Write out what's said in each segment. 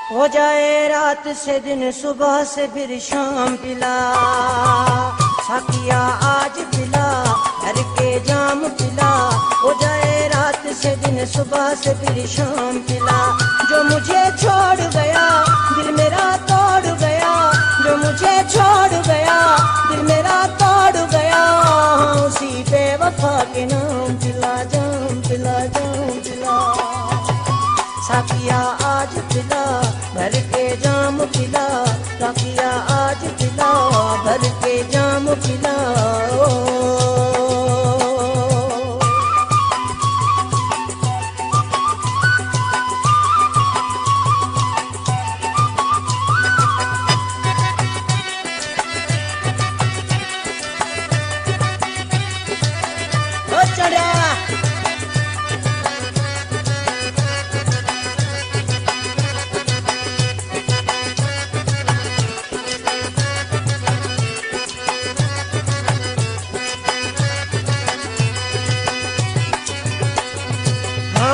हो जाए रात से दिन, सुबह से फिर शाम पिला, साकिया आज पिला, घर के जाम पिला। हो जाए रात से दिन, सुबह से फिर शाम पिला। जो मुझे छोड़ गया दिल मेरा तोड़ गया, जो मुझे छोड़ गया दिल मेरा तोड़ गया, उसी बेवफा के नाम पिला, जाम पिला, जाम पिला। साकिया आज पिला, भर के जाम पिला, साकिया आज पिला, भर के जाम पिला।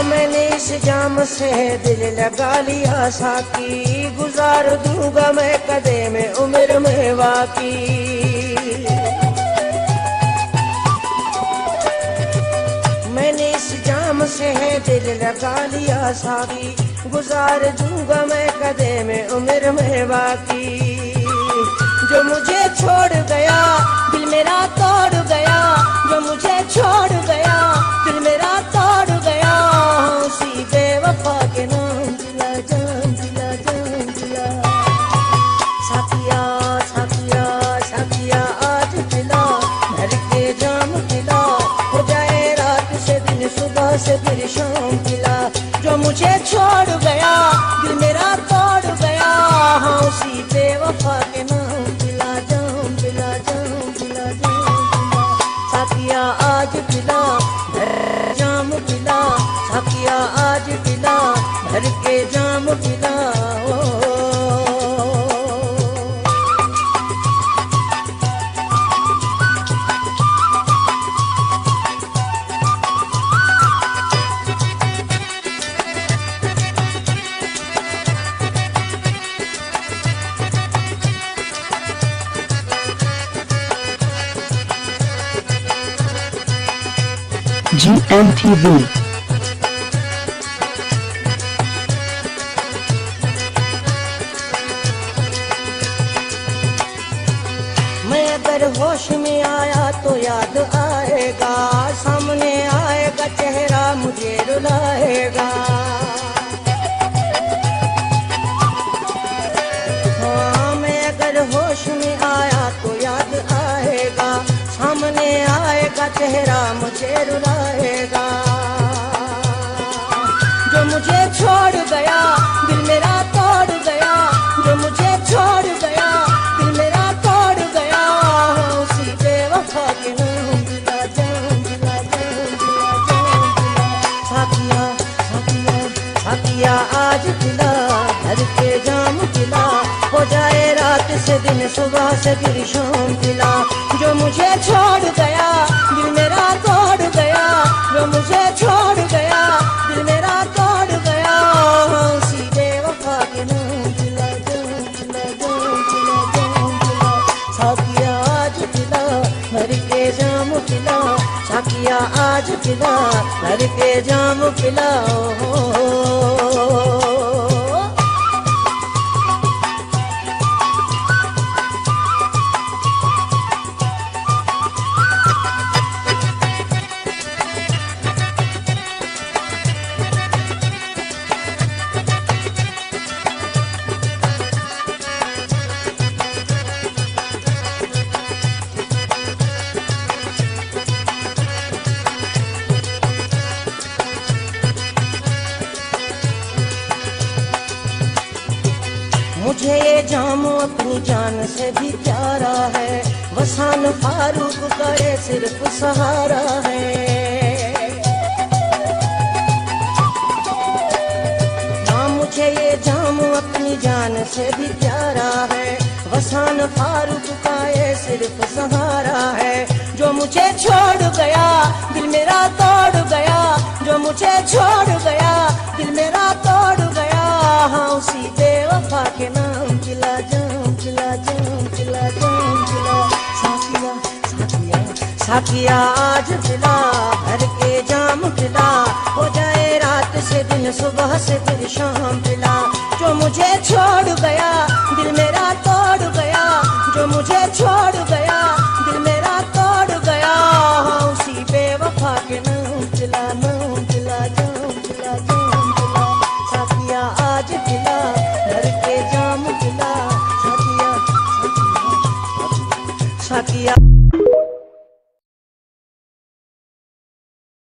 मैंने इस जाम से दिल लगा लिया साकी, गुजार दूंगा मैं कदे में उम्र में वाकी। मैंने इस जाम से दिल लगा लिया साकी, गुजार दूंगा मैं कदे में उम्र में वाकी। जो मुझे छोड़ गया दिल मेरा तोड़ गया, जो मुझे छोड़ गया दिल मेरा तोड़ गया, उसी बेवफा के नाम पिला, जाम पिला, जाम पिला। साकिया साकिया साकिया आज पिला, घर के जाम पिला। हो जाए रात से दिन, सुबह से फिर शाम पिला। जो मुझे छोड़ गया दिल मेरा तोड़ गया, उसी बेवफा के नाम पिला, जाम पिला, जाम पिला, जाम पिला। साकिया आज पिला, जाम पिला, साकिया आज पिला, भर के जाम पिला। GMTV। मैं अगर होश में आया तो याद आएगा, सामने आएगा चेहरा मुझे रुलाएगा। हाँ, मैं अगर होश में आया तो याद आएगा, सामने आएगा चेहरा मुझे रुलाएगा। जो मुझे छोड़ गया दिल मेरा तोड़ गया, जो मुझे छोड़ गया दिल मेरा तोड़ गया, उसी बेवफा के नाम पिला, जाम पिला, जाम पिला, जाम पिला। साकिया साकिया साकिया आज पिला, घर के जाम पिला। हो जाए रात से दिन, सुबह से फिर शाम पिला। जो मुझे छोड़ गया दिल मेरा तोड़ गया, जो मुझे छोड़ गया दिल मेरा तोड़ गया, उसी बेवफा के नाम पिला, जाम पिला, जाम पिला, जाम पिला। साकिया आज पिला, भर के जाम पिला, साकिया आज पिला, भर के जाम पिला। मुझे ये जाम अपनी जान से भी प्यारा है, वसान फारूक का ये सिर्फ सहारा है। हाँ, मुझे ये जाम अपनी जान से भी प्यारा है, वसान फारूक का ये सिर्फ सहारा है। जो मुझे छोड़ गया दिल मेरा तोड़ गया, जो मुझे छोड़ गया दिल मेरा तोड़ गया, हाँ उसी बेवफा साथिया आज पिला भर के जाम पिला, हो जाए रात से दिन सुबह से फिर शाम पिला। जो मुझे छोड़ गया दिल मेरा तोड़ गया, जो मुझे छोड़